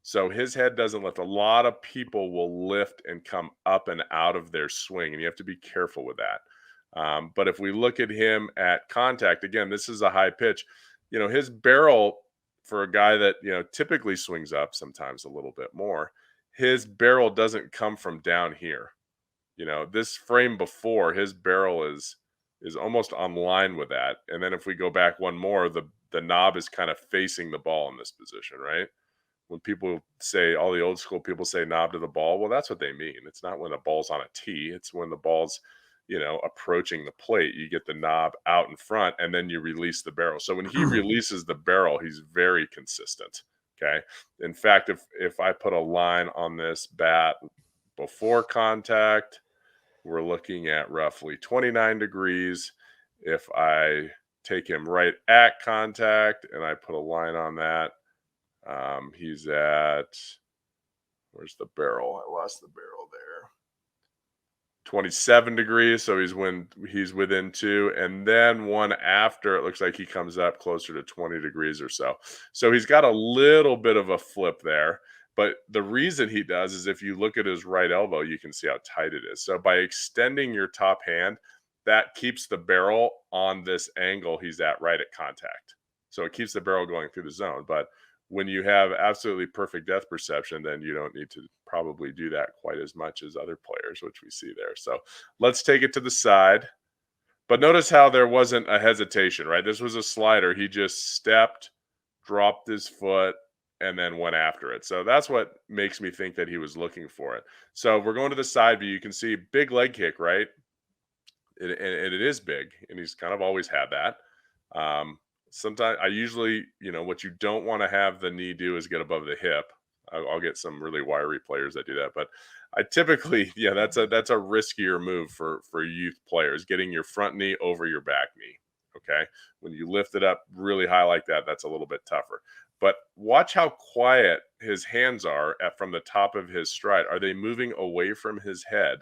So his head doesn't lift. A lot of people will lift and come up and out of their swing, and you have to be careful with that. But if we look at him at contact, again, this is a high pitch. His barrel, for a guy that, typically swings up, sometimes a little bit more, his barrel doesn't come from down here. This frame before, his barrel is almost on line with that. And then if we go back one more, the knob is kind of facing the ball in this position, right? When people say, all the old school people say knob to the ball, well, that's what they mean. It's not when the ball's on a tee. It's when the ball's, approaching the plate. You get the knob out in front, and then you release the barrel. So when he releases the barrel, he's very consistent. Okay. In fact, if I put a line on this bat before contact, we're looking at roughly 29 degrees. If I take him right at contact and I put a line on that, he's at, where's the barrel? I lost the barrel there. 27 degrees. So he's within 2. And then one after, it looks like he comes up closer to 20 degrees or so. So he's got a little bit of a flip there. But the reason he does is if you look at his right elbow, you can see how tight it is. So by extending your top hand, that keeps the barrel on this angle he's at right at contact. So it keeps the barrel going through the zone. But when you have absolutely perfect depth perception, then you don't need to probably do that quite as much as other players, which we see there. So let's take it to the side. But notice how there wasn't a hesitation, right? This was a slider. He just stepped, dropped his foot, and then went after it. So that's what makes me think that he was looking for it. So we're going to the side view. You can see big leg kick, right? And it is big, and he's kind of always had that. Sometimes I usually, what you don't want to have the knee do is get above the hip. I'll get some really wiry players that do that, but I typically, that's a riskier move for youth players, getting your front knee over your back knee. Okay, when you lift it up really high like that, that's a little bit tougher. But watch how quiet his hands are from the top of his stride. Are they moving away from his head?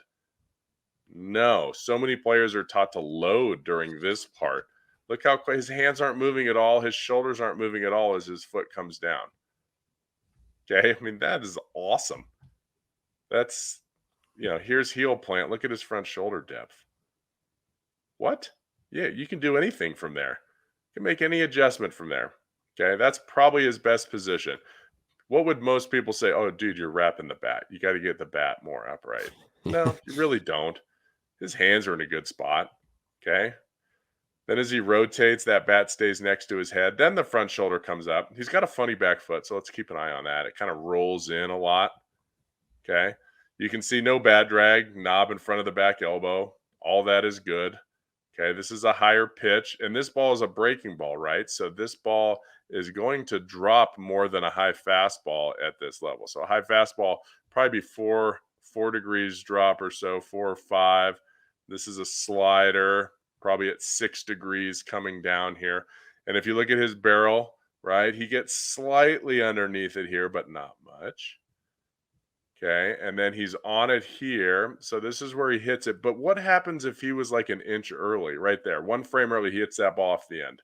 No. So many players are taught to load during this part. Look how quiet his hands aren't moving at all. His shoulders aren't moving at all as his foot comes down. Okay. I mean, that is awesome. That's, here's heel plant. Look at his front shoulder depth. What? Yeah, you can do anything from there. You can make any adjustment from there. Okay. That's probably his best position. What would most people say? Oh, dude, you're wrapping the bat. You got to get the bat more upright. No, you really don't. His hands are in a good spot. Okay. Then as he rotates, that bat stays next to his head. Then the front shoulder comes up. He's got a funny back foot, so let's keep an eye on that. It kind of rolls in a lot. Okay. You can see no bad drag, knob in front of the back elbow. All that is good. Okay. This is a higher pitch, and this ball is a breaking ball, right? So this ball is going to drop more than a high fastball at this level. So a high fastball probably be 4 degrees drop or so, 4 or 5. This is a slider, probably at 6 degrees coming down here. And if you look at his barrel, right, he gets slightly underneath it here, but not much. Okay. And then he's on it here. So this is where he hits it. But what happens if he was like an inch early, right there? One frame early, he hits that ball off the end.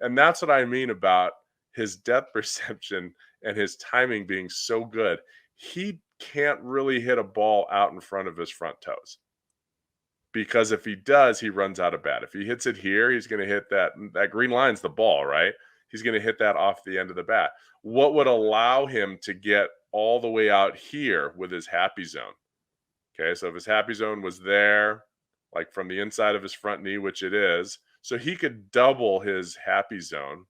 And that's what I mean about his depth perception and his timing being so good. He can't really hit a ball out in front of his front toes. Because if he does, he runs out of bat. If he hits it here, he's going to hit that green line's the ball, right? He's going to hit that off the end of the bat. What would allow him to get all the way out here with his happy zone? Okay, so if his happy zone was there, like from the inside of his front knee, which it is, so he could double his happy zone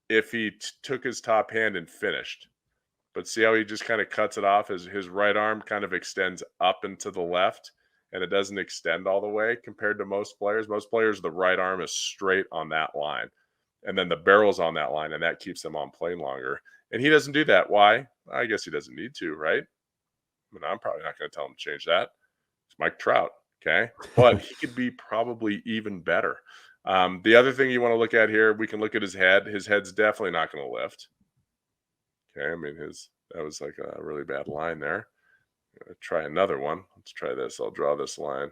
if he took his top hand and finished. But see how he just kind of cuts it off? His right arm kind of extends up and to the left, and it doesn't extend all the way compared to most players. Most players, the right arm is straight on that line, and then the barrel's on that line, and that keeps him on plane longer. And he doesn't do that. Why? I guess he doesn't need to, right? I mean, I'm probably not going to tell him to change that. It's Mike Trout, okay? But he could be probably even better. The other thing you want to look at here, we can look at his head. His head's definitely not going to lift. Okay, I mean, that was like a really bad line there. Try another one. Let's try this. I'll draw this line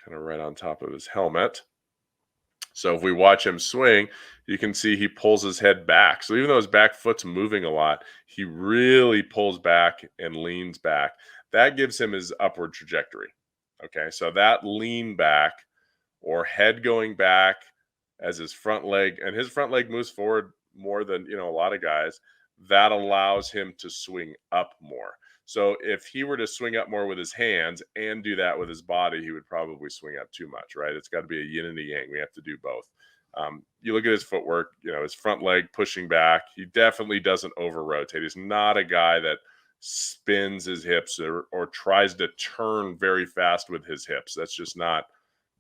kind of right on top of his helmet. So if we watch him swing, you can see he pulls his head back. So even though his back foot's moving a lot, he really pulls back and leans back. That gives him his upward trajectory. Okay, so that lean back or head going back as his front leg, and his front leg moves forward more than, a lot of guys, that allows him to swing up more. So if he were to swing up more with his hands and do that with his body, he would probably swing up too much, right? It's got to be a yin and a yang. We have to do both. You look at his footwork, his front leg pushing back. He definitely doesn't over rotate. He's not a guy that spins his hips or tries to turn very fast with his hips. That's just not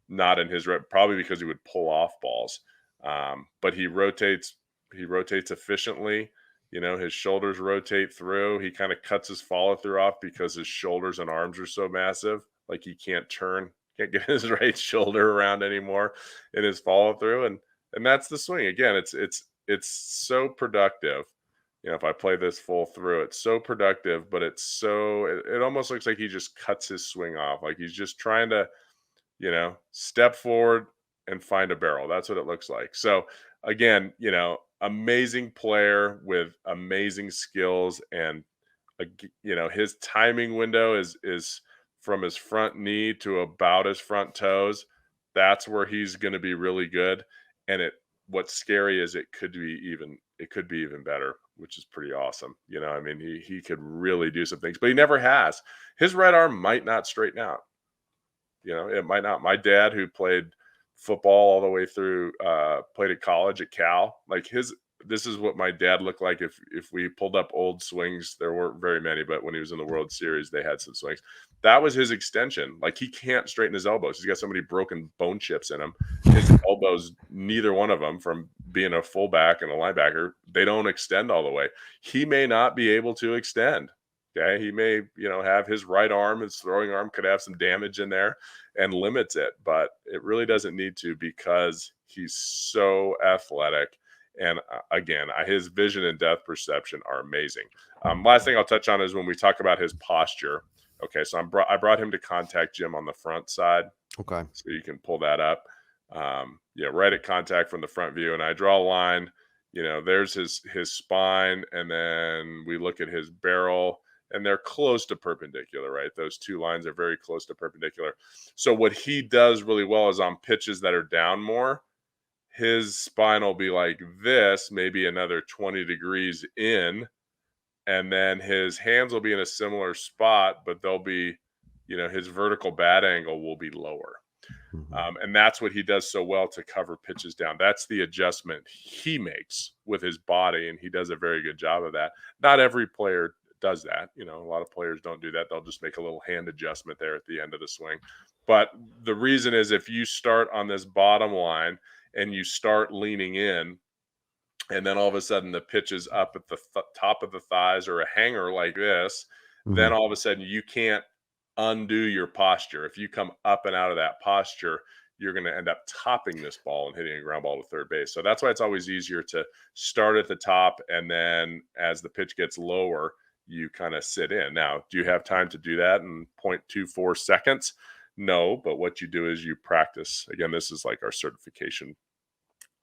in his probably because he would pull off balls. But he rotates efficiently. His shoulders rotate through. He kind of cuts his follow through off because his shoulders and arms are so massive. Like he can't get his right shoulder around anymore in his follow through. And that's the swing. Again, it's so productive. If I play this full through, it's so productive, but it almost looks like he just cuts his swing off. Like he's just trying to, step forward and find a barrel. That's what it looks like. So again, amazing player with amazing skills, and his timing window is from his front knee to about his front toes. That's where he's going to be really good. And what's scary is it could be even better, which is pretty awesome. I mean, he could really do some things, but he never has. His right arm might not straighten out. It might not. My dad, who played football all the way through, played at college at Cal, like this is what my dad looked like if we pulled up old swings. There weren't very many, but when he was in the World Series, they had some swings. That was his extension. Like he can't straighten his elbows. He's got so many broken bone chips in him. His elbows, neither one of them, from being a fullback and a linebacker, they don't extend all the way. He may not be able to extend. Okay, he may, have his right arm, his throwing arm could have some damage in there and limits it, but it really doesn't need to because he's so athletic. And again, his vision and depth perception are amazing. Last thing I'll touch on is when we talk about his posture. Okay, so I brought him to contact Jim on the front side. Okay, so you can pull that up. Right at contact from the front view, and I draw a line. There's his spine, and then we look at his barrel. And they're close to perpendicular, right? Those two lines are very close to perpendicular. So what he does really well is on pitches that are down more, his spine will be like this, maybe another 20 degrees in, and then his hands will be in a similar spot, but they'll be, his vertical bat angle will be lower. Mm-hmm. And that's what he does so well to cover pitches down. That's the adjustment he makes with his body, and he does a very good job of that. Not every player does that. A lot of players don't do that. They'll just make a little hand adjustment there at the end of the swing. But the reason is if you start on this bottom line and you start leaning in, and then all of a sudden the pitch is up at the top of the thighs or a hanger like this, then all of a sudden you can't undo your posture. If you come up and out of that posture, you're going to end up topping this ball and hitting a ground ball to third base. So that's why it's always easier to start at the top, and then as the pitch gets lower, you kind of sit in. Now, do you have time to do that in 0.24 seconds? No, but what you do is you practice. Again, this is like our certification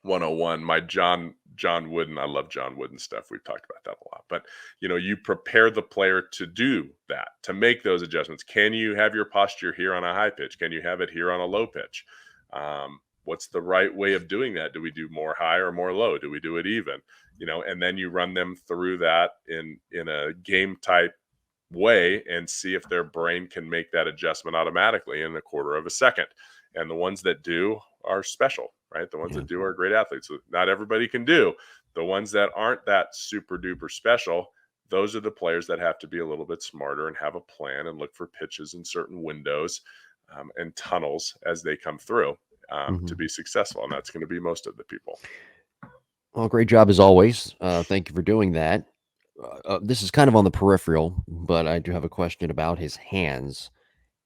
101. My John Wooden, I love John Wooden stuff. We've talked about that a lot. But you prepare the player to do that, to make those adjustments. Can you have your posture here on a high pitch? Can you have it here on a low pitch? What's the right way of doing that? Do we do more high or more low? Do we do it even? And then you run them through that in a game type way and see if their brain can make that adjustment automatically in a quarter of a second. And the ones that do are special, right? The ones Yeah. that do are great athletes. So not everybody can do. The ones that aren't that super duper special, those are the players that have to be a little bit smarter and have a plan and look for pitches in certain windows and tunnels as they come through to be successful. And that's going to be most of the people. Well, great job as always. Thank you for doing that. This is kind of on the peripheral, but I do have a question about his hands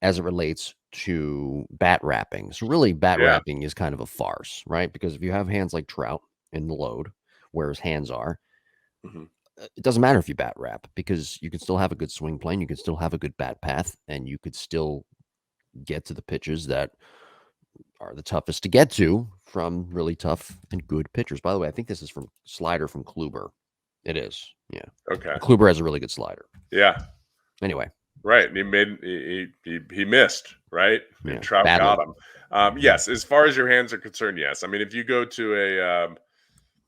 as it relates to bat wrapping. So really, bat Yeah. wrapping is kind of a farce, right? Because if you have hands like Trout in the load, where his hands are, Mhm. it doesn't matter if you bat wrap because you can still have a good swing plane, you can still have a good bat path, and you could still get to the pitches that are the toughest to get to from really tough and good pitchers. By the way, I think this is from slider from Kluber. It is, yeah. Okay. Kluber has a really good slider. Yeah. Anyway, Right. And he missed, right? yeah, And Trout badly. got him. Yes, as far as your hands are concerned, yes. I mean, if you go to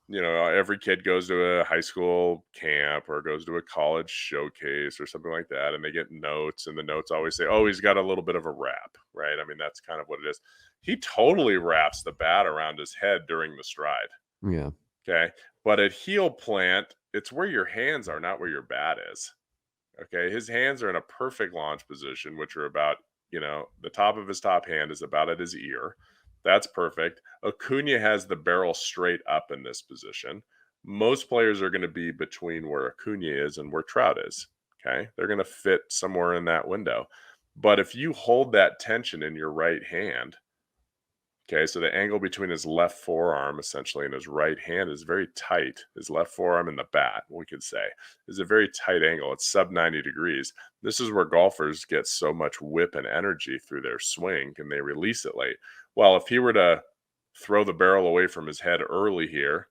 every kid goes to a high school camp or goes to a college showcase or something like that, and they get notes, and the notes always say, "Oh, he's got a little bit of a wrap," right? I mean, that's kind of what it is. He totally wraps the bat around his head during the stride. Yeah. Okay. But at heel plant, it's where your hands are, not where your bat is. Okay, his hands are in a perfect launch position, which are about, the top of his top hand is about at his ear. That's perfect. Acuna has the barrel straight up in this position. Most players are going to be between where Acuna is and where Trout is. Okay, they're going to fit somewhere in that window. But if you hold that tension in your right hand, okay, so the angle between his left forearm essentially and his right hand is very tight. His left forearm and the bat, we could say, is a very tight angle. It's sub 90 degrees. This is where golfers get so much whip and energy through their swing and they release it late. Well, if he were to throw the barrel away from his head early here,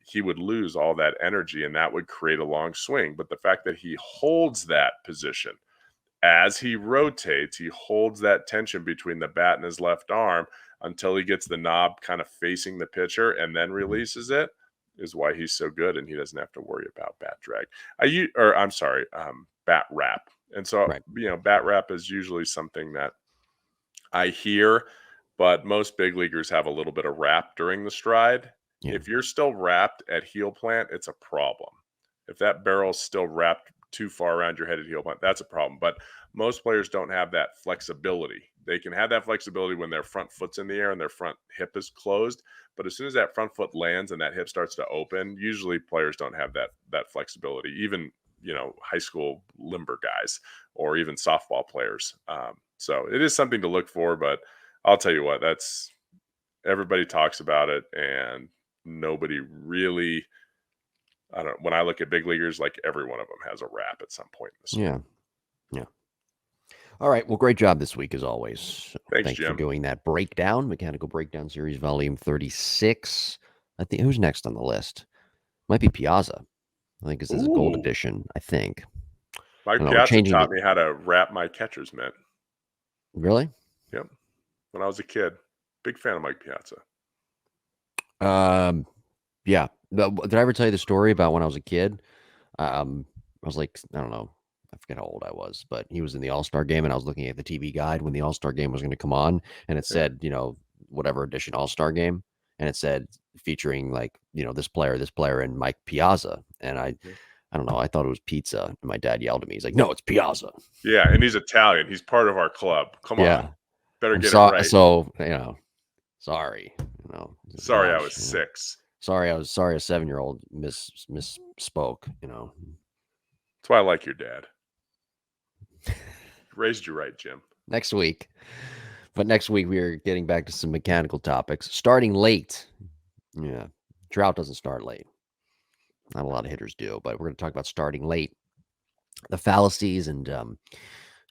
he would lose all that energy and that would create a long swing. But the fact that he holds that position as he rotates, he holds that tension between the bat and his left arm until he gets the knob kind of facing the pitcher and then releases it, is why he's so good and he doesn't have to worry about bat drag. Bat wrap. And so, Right. Bat wrap is usually something that I hear, but most big leaguers have a little bit of wrap during the stride. Yeah. If you're still wrapped at heel plant, it's a problem. If that barrel's still wrapped too far around your head at heel plant, that's a problem. But most players don't have that flexibility. They can have that flexibility when their front foot's in the air and their front hip is closed. But as soon as that front foot lands and that hip starts to open, usually players don't have that flexibility. Even high school limber guys or even softball players. So it is something to look for. But I'll tell you what, everybody talks about it, and nobody really. I don't. When I look at big leaguers, like every one of them has a wrap at some point in the swing. Yeah. All right. Well, great job this week as always. So Thanks, thank you for Jim. doing that breakdown, Mechanical Breakdown Series, Volume 36. I think who's next on the list? Might be Piazza. I think this is a gold Ooh. edition. I think. Mike We're Piazza changing taught me how to wrap my catcher's mitt. Really? Yep. When I was a kid, big fan of Mike Piazza. Yeah. Did I ever tell you the story about when I was a kid? I was like, I don't know. I forget how old I was, but he was in the All-Star game and I was looking at the TV guide when the All-Star game was going to come on. And it said, whatever edition All-Star game. And it said featuring this player and Mike Piazza. And I don't know. I thought it was pizza. And my dad yelled at me. He's like, no, it's Piazza. Yeah. And he's Italian. He's part of our club. Come on. Better get it right. So, sorry. Sorry, I was 6. Sorry, a 7-year-old misspoke, That's why I like your dad. Raised you right, Jim. Next week. But next week, we are getting back to some mechanical topics. Starting late. Yeah. Trout doesn't start late. Not a lot of hitters do, but we're going to talk about starting late. The fallacies and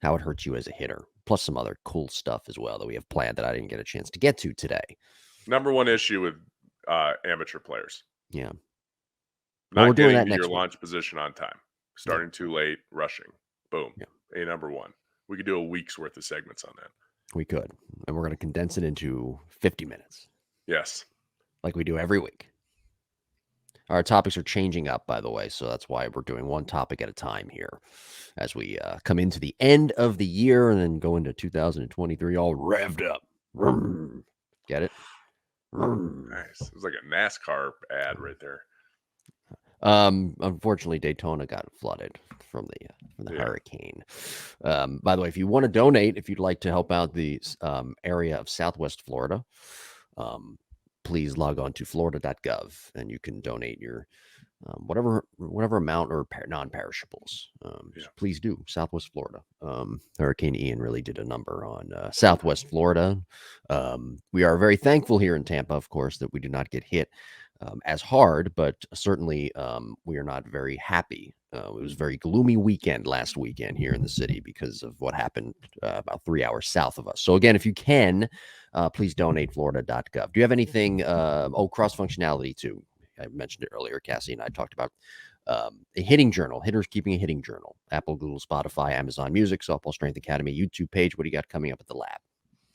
how it hurts you as a hitter. Plus some other cool stuff as well that we have planned that I didn't get a chance to get to today. Number one issue with amateur players. Yeah. Well, we're Not doing getting that to your next week. launch position on time. Yeah. Starting too late, rushing. Boom. Yeah. A number one. We could do a week's worth of segments on that. We could. And we're going to condense it into 50 minutes Yes. like we do every week. Our topics are changing up, by the way, so that's why we're doing one topic at a time here as we come into the end of the year and then go into 2023 all revved up. Get it? Nice. It was like a NASCAR ad right there. Unfortunately, Daytona got flooded from the hurricane. By the way, if you want to donate, if you'd like to help out the area of Southwest Florida, please log on to florida.gov and you can donate your whatever amount or non-perishables. So please do. Southwest Florida. Hurricane Ian really did a number on Southwest Florida. We are very thankful here in Tampa, of course, that we did not get hit as hard, but certainly we are not very happy. It was a very gloomy weekend last weekend here in the city because of what happened about 3 hours south of us. So again, if you can, please donate florida.gov. Do you have anything? Cross functionality too. I mentioned it earlier. Cassie and I talked about a hitting journal, hitters keeping a hitting journal, Apple, Google, Spotify, Amazon Music, Softball Strength Academy, YouTube page. What do you got coming up at the lab?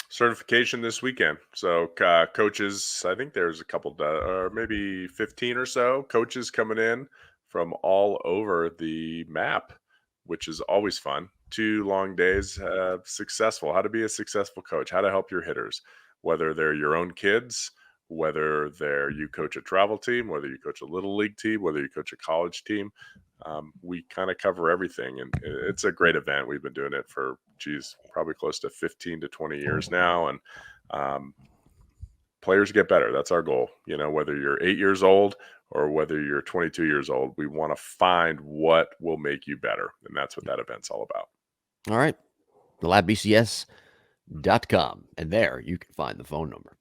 Certification this weekend. So coaches, I think there's a couple, or maybe 15 or so coaches coming in from all over the map, which is always fun. 2 long days, successful, how to be a successful coach, how to help your hitters, whether they're your own kids, whether you coach a travel team, whether you coach a little league team, whether you coach a college team. We kind of cover everything, and it's a great event. We've been doing it for, probably close to 15 to 20 years now, and players get better. That's our goal. Whether you're 8 years old or whether you're 22 years old, we want to find what will make you better, and that's what that event's all about. All right, thelabbcs.com, and there you can find the phone number.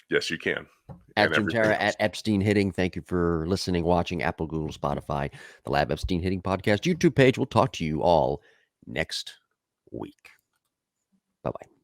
Yes, you can. At Jim Tara, at Epstein Hitting. Thank you for listening, watching, Apple, Google, Spotify, the Lab Epstein Hitting Podcast YouTube page. We'll talk to you all next week. Bye-bye.